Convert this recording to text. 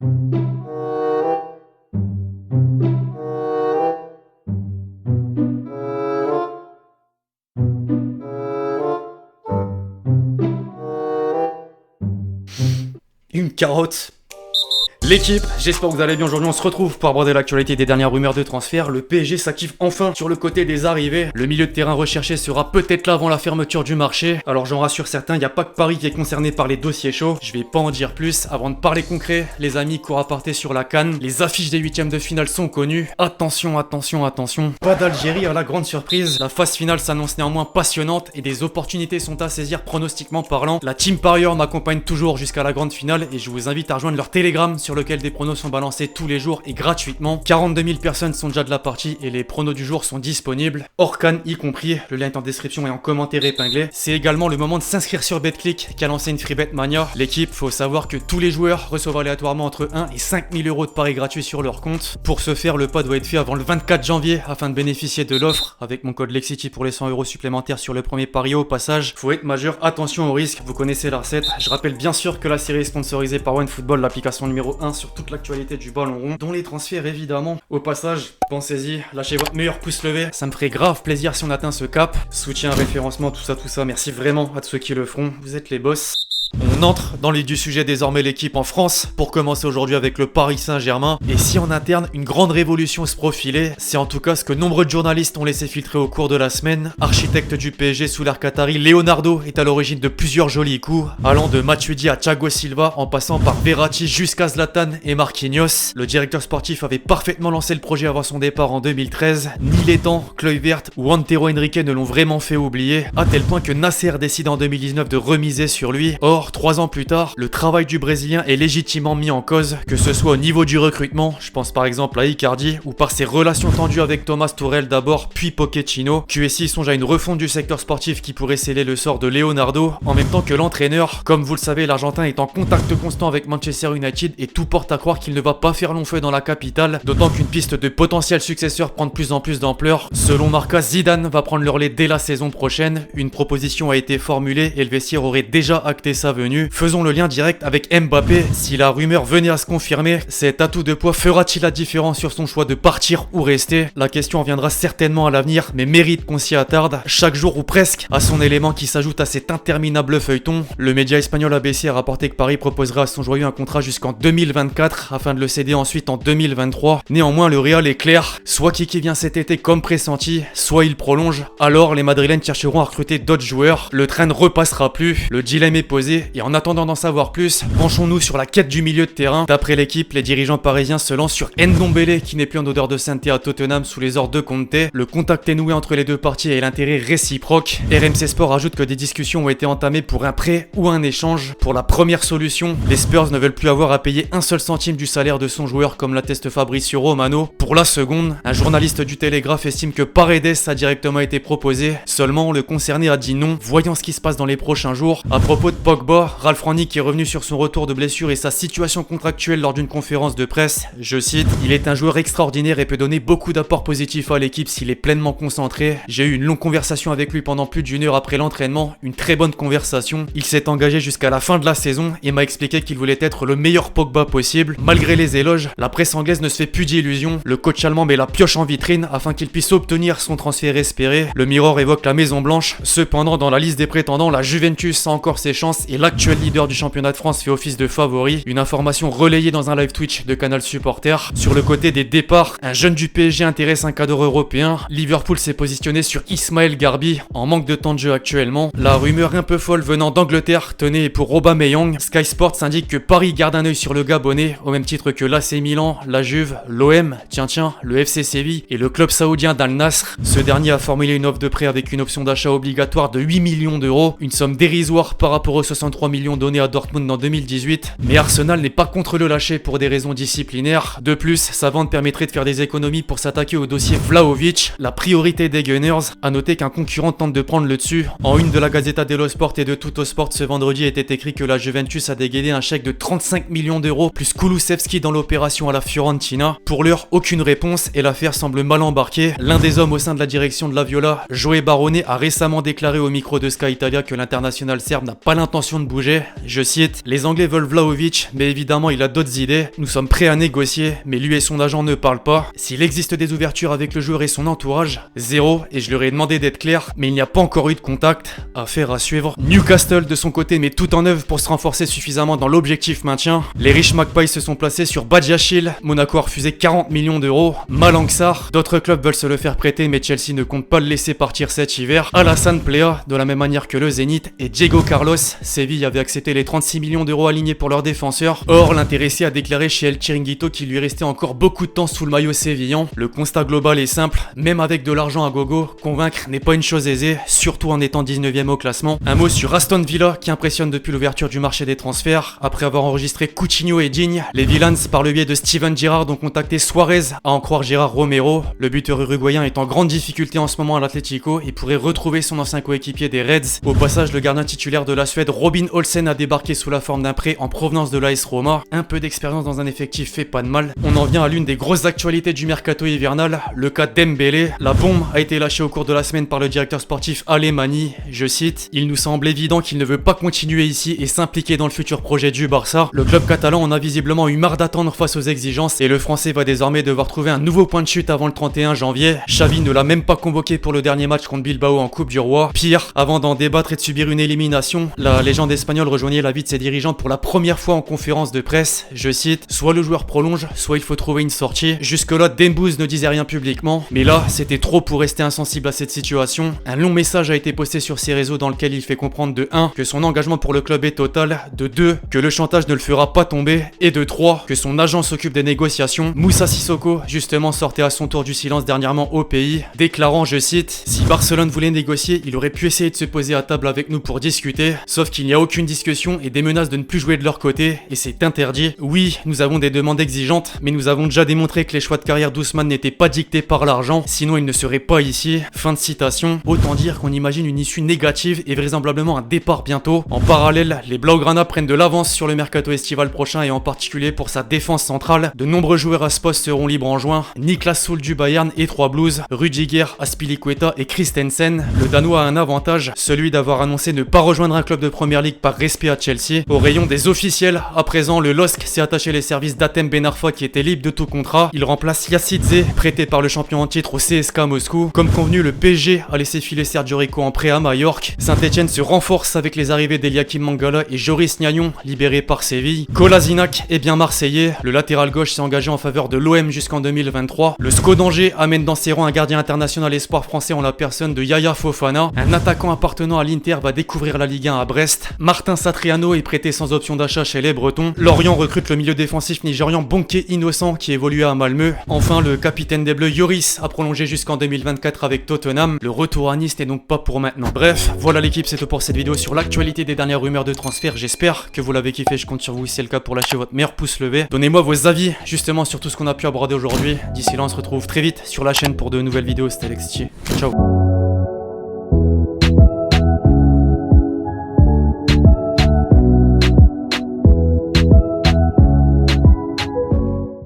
Une carotte. L'équipe, j'espère que vous allez bien. Aujourd'hui on se retrouve pour aborder l'actualité des dernières rumeurs de transfert. Le PSG s'active enfin sur le côté des arrivées. Le milieu de terrain recherché sera peut-être là avant la fermeture du marché. Alors j'en rassure certains, il n'y a pas que Paris qui est concerné par les dossiers chauds. Je vais pas en dire plus. Avant de parler concret, les amis, courent à partir sur la CAN. Les affiches des huitièmes de finale sont connues. Attention, attention, attention. Pas d'Algérie à la grande surprise. La phase finale s'annonce néanmoins passionnante et des opportunités sont à saisir pronostiquement parlant. La team parieur m'accompagne toujours jusqu'à la grande finale et je vous invite à rejoindre leur Telegram sur lequel des pronos sont balancés tous les jours et gratuitement. 42 000 personnes sont déjà de la partie et les pronos du jour sont disponibles, hors CAN y compris. Le lien est en description et en commentaire épinglé. C'est également le moment de s'inscrire sur BetClick qui a lancé une free bet mania. L'équipe, faut savoir que tous les joueurs reçoivent aléatoirement entre 1 et 5 000 euros de paris gratuits sur leur compte. Pour ce faire, le pas doit être fait avant le 24 janvier afin de bénéficier de l'offre avec mon code LEXCITY pour les 100 euros supplémentaires sur le premier pari. Au passage, faut être majeur, attention au risque, vous connaissez la recette. Je rappelle bien sûr que la série est sponsorisée par OneFootball, l'application numéro 1 sur toute l'actualité du ballon rond, dont les transferts évidemment. Au passage, pensez-y, lâchez votre meilleur pouce levé, ça me ferait grave plaisir si on atteint ce cap. Soutien, référencement, tout ça, merci vraiment à tous ceux qui le feront, vous êtes les boss. On entre dans le vif du sujet désormais, l'équipe en France, pour commencer aujourd'hui avec le Paris Saint-Germain. Et si en interne, une grande révolution se profilait, c'est en tout cas ce que nombreux de journalistes ont laissé filtrer au cours de la semaine. Architecte du PSG sous l'ère qatari, Leonardo est à l'origine de plusieurs jolis coups, allant de Matuidi à Thiago Silva, en passant par Verratti jusqu'à Zlatan et Marquinhos. Le directeur sportif avait parfaitement lancé le projet avant son départ en 2013. Ni Létang, Kluivert ou Antero Henrique ne l'ont vraiment fait oublier, à tel point que Nasser décide en 2019 de remiser sur lui. Or, 3 ans plus tard, le travail du Brésilien est légitimement mis en cause, que ce soit au niveau du recrutement, je pense par exemple à Icardi, ou par ses relations tendues avec Thomas Tuchel d'abord, puis Pochettino. QSI songe à une refonte du secteur sportif qui pourrait sceller le sort de Leonardo, en même temps que l'entraîneur. Comme vous le savez, l'Argentin est en contact constant avec Manchester United et tout porte à croire qu'il ne va pas faire long feu dans la capitale, d'autant qu'une piste de potentiel successeur prend de plus en plus d'ampleur. Selon Marca, Zidane va prendre le relais dès la saison prochaine. Une proposition a été formulée et le vestiaire aurait déjà acté sa venue. Faisons le lien direct avec Mbappé. Si la rumeur venait à se confirmer, cet atout de poids fera-t-il la différence sur son choix de partir ou rester? La question viendra certainement à l'avenir, mais mérite qu'on s'y attarde. Chaque jour ou presque, à son élément qui s'ajoute à cet interminable feuilleton. Le média espagnol ABC a rapporté que Paris proposerait à son joyeux un contrat jusqu'en 2024 afin de le céder ensuite en 2023. Néanmoins, le Real est clair, soit Kiki vient cet été comme pressenti, soit il prolonge. Alors les Madrilènes chercheront à recruter d'autres joueurs. Le train ne repassera plus. Le dilemme est posé et en attendant d'en savoir plus, penchons-nous sur la quête du milieu de terrain. D'après l'équipe, les dirigeants parisiens se lancent sur Ndombele qui n'est plus en odeur de sainteté à Tottenham sous les ordres de Conte. Le contact est noué entre les deux parties et l'intérêt réciproque. RMC Sport ajoute que des discussions ont été entamées pour un prêt ou un échange. Pour la première solution, les Spurs ne veulent plus avoir à payer un seul centime du salaire de son joueur comme l'atteste Fabrizio Romano. Pour la seconde, un journaliste du Télégraphe estime que Paredes a directement été proposé. Seulement, le concerné a dit non, voyant ce qui se passe dans les prochains jours. À propos de Pogba, Ralph Rangnick est revenu sur son retour de blessure et sa situation contractuelle lors d'une conférence de presse. Je cite, il est un joueur extraordinaire et peut donner beaucoup d'apports positifs à l'équipe s'il est pleinement concentré. J'ai eu une longue conversation avec lui pendant plus d'1 heure après l'entraînement, une très bonne conversation. Il s'est engagé jusqu'à la fin de la saison et m'a expliqué qu'il voulait être le meilleur Pogba possible. Malgré les éloges, la presse anglaise ne se fait plus d'illusions. Le coach allemand met la pioche en vitrine afin qu'il puisse obtenir son transfert espéré. Le Mirror évoque la Maison Blanche. Cependant, dans la liste des prétendants, la Juventus a encore ses chances et l'actuel leader du championnat de France fait office de favori. Une information relayée dans un live Twitch de Canal Supporter. Sur le côté des départs, un jeune du PSG intéresse un cadre européen. Liverpool s'est positionné sur Ismaël Garbi, en manque de temps de jeu actuellement. La rumeur un peu folle venant d'Angleterre tenait pour Aubameyang. Sky Sports indique que Paris garde un œil sur le Gabonais, au même titre que l'AC Milan, la Juve, l'OM, le FC Séville et le club saoudien d'Al Nassr. Ce dernier a formulé une offre de prêt avec une option d'achat obligatoire de 8 millions d'euros, une somme dérisoire par rapport aux 63 millions donnés à Dortmund en 2018. Mais Arsenal n'est pas contre le lâcher pour des raisons disciplinaires. De plus, sa vente permettrait de faire des économies pour s'attaquer au dossier Vlahovic, la priorité des Gunners. A noter qu'un concurrent tente de prendre le dessus. En une de la Gazzetta dello Sport et de Tuttosport ce vendredi était écrit que la Juventus a dégainé un chèque de 35 millions d'euros plus Kulusevski dans l'opération à la Fiorentina. Pour l'heure, aucune réponse et l'affaire semble mal embarquée. L'un des hommes au sein de la direction de la Viola, Joe Barone, a récemment déclaré au micro de Sky Italia que l'international serbe n'a pas l'intention l'intention de bouger. Je cite, les Anglais veulent Vlahovic, mais évidemment il a d'autres idées. Nous sommes prêts à négocier, mais lui et son agent ne parlent pas. S'il existe des ouvertures avec le joueur et son entourage, zéro, et je leur ai demandé d'être clair, mais il n'y a pas encore eu de contact. Affaire à suivre. Newcastle de son côté met tout en œuvre pour se renforcer suffisamment dans l'objectif maintien. Les riches Magpies se sont placés sur Badiachil, Monaco a refusé 40 millions d'euros. Malanxar, d'autres clubs veulent se le faire prêter, mais Chelsea ne compte pas le laisser partir cet hiver. Alassane Plea, de la même manière que le Zénith, et Diego Carlos, Séville avait accepté les 36 millions d'euros alignés pour leur défenseur. Or, l'intéressé a déclaré chez El Chiringuito qu'il lui restait encore beaucoup de temps sous le maillot sévillan. Le constat global est simple, même avec de l'argent à gogo, convaincre n'est pas une chose aisée, surtout en étant 19ème au classement. Un mot sur Aston Villa qui impressionne depuis l'ouverture du marché des transferts. Après avoir enregistré Coutinho et Digne, les Villans, par le biais de Steven Gerrard, ont contacté Suarez, à en croire Gérard Romero. Le buteur uruguayen est en grande difficulté en ce moment à l'Atlético et pourrait retrouver son ancien coéquipier des Reds. Au passage, le gardien titulaire de la Suède, Robin Olsen, a débarqué sous la forme d'un prêt en provenance de l'AS Roma. Un peu d'expérience dans un effectif fait pas de mal. On en vient à l'une des grosses actualités du mercato hivernal, le cas Dembélé. La bombe a été lâchée au cours de la semaine par le directeur sportif Alemani. Je cite, il nous semble évident qu'il ne veut pas continuer ici et s'impliquer dans le futur projet du Barça. Le club catalan en a visiblement eu marre d'attendre face aux exigences et le français va désormais devoir trouver un nouveau point de chute avant le 31 janvier. Xavi ne l'a même pas convoqué pour le dernier match contre Bilbao en Coupe du Roi. Pire, avant d'en débattre et de subir une élimination, la légende espagnole rejoignait l'avis de ses dirigeants pour la première fois en conférence de presse. Je cite, soit le joueur prolonge, soit il faut trouver une sortie. Jusque-là, Dembouz ne disait rien publiquement, mais là, c'était trop pour rester insensible à cette situation. Un long message a été posté sur ses réseaux dans lequel il fait comprendre de 1, que son engagement pour le club est total, de 2, que le chantage ne le fera pas tomber, et de 3, que son agent s'occupe des négociations. Moussa Sissoko, justement, sortait à son tour du silence dernièrement au pays, déclarant, je cite, si Barcelone voulait négocier, il aurait pu essayer de se poser à table avec nous pour discuter, sauf qu'il n'y a aucune discussion et des menaces de ne plus jouer de leur côté, et c'est interdit. Oui, nous avons des demandes exigeantes, mais nous avons déjà démontré que les choix de carrière d'Ousmane n'étaient pas dictés par l'argent, sinon il ne serait pas ici. Fin de citation. Autant dire qu'on imagine une issue négative et vraisemblablement un départ bientôt. En parallèle, les Blaugrana prennent de l'avance sur le mercato estival prochain et en particulier pour sa défense centrale. De nombreux joueurs à ce poste seront libres en juin. Niklas Süle du Bayern et 3 Blues, Rudiger, Aspilicueta et Christensen. Le Danois a un avantage, celui d'avoir annoncé ne pas rejoindre un club de première ligue par respect à Chelsea. Au rayon des officiels, à présent le LOSC s'est attaché les services d'Atem Ben Arfa qui était libre de tout contrat. Il remplace Yacitze, prêté par le champion en titre au CSKA Moscou. Comme convenu, le PSG a laissé filer Sergio Rico en prêt à Majorque. Saint-Etienne se renforce avec les arrivées d'Eliakim Mangala et Joris Gnagnon, libérés par Séville. Kolasinac est bien marseillais. Le latéral gauche s'est engagé en faveur de l'OM jusqu'en 2023. Le SCO d'Angers amène dans ses rangs un gardien international espoir français en la personne de Yaya Fofana. Un attaquant appartenant à l'Inter va découvrir la Ligue 1 à Brest. Martin Satriano est prêté sans option d'achat chez les Bretons. Lorient recrute le milieu défensif nigérian Bonke Innocent qui évoluait à Malmö. Enfin, le capitaine des Bleus Yoris a prolongé jusqu'en 2024 avec Tottenham. Le retour à Nice n'est donc pas pour maintenant. Bref, voilà l'équipe, c'est tout pour cette vidéo sur l'actualité des dernières rumeurs de transfert. J'espère que vous l'avez kiffé, je compte sur vous si c'est le cas pour lâcher votre meilleur pouce levé. Donnez-moi vos avis justement sur tout ce qu'on a pu aborder aujourd'hui. D'ici là, on se retrouve très vite sur la chaîne pour de nouvelles vidéos. C'était Alexis. Ciao.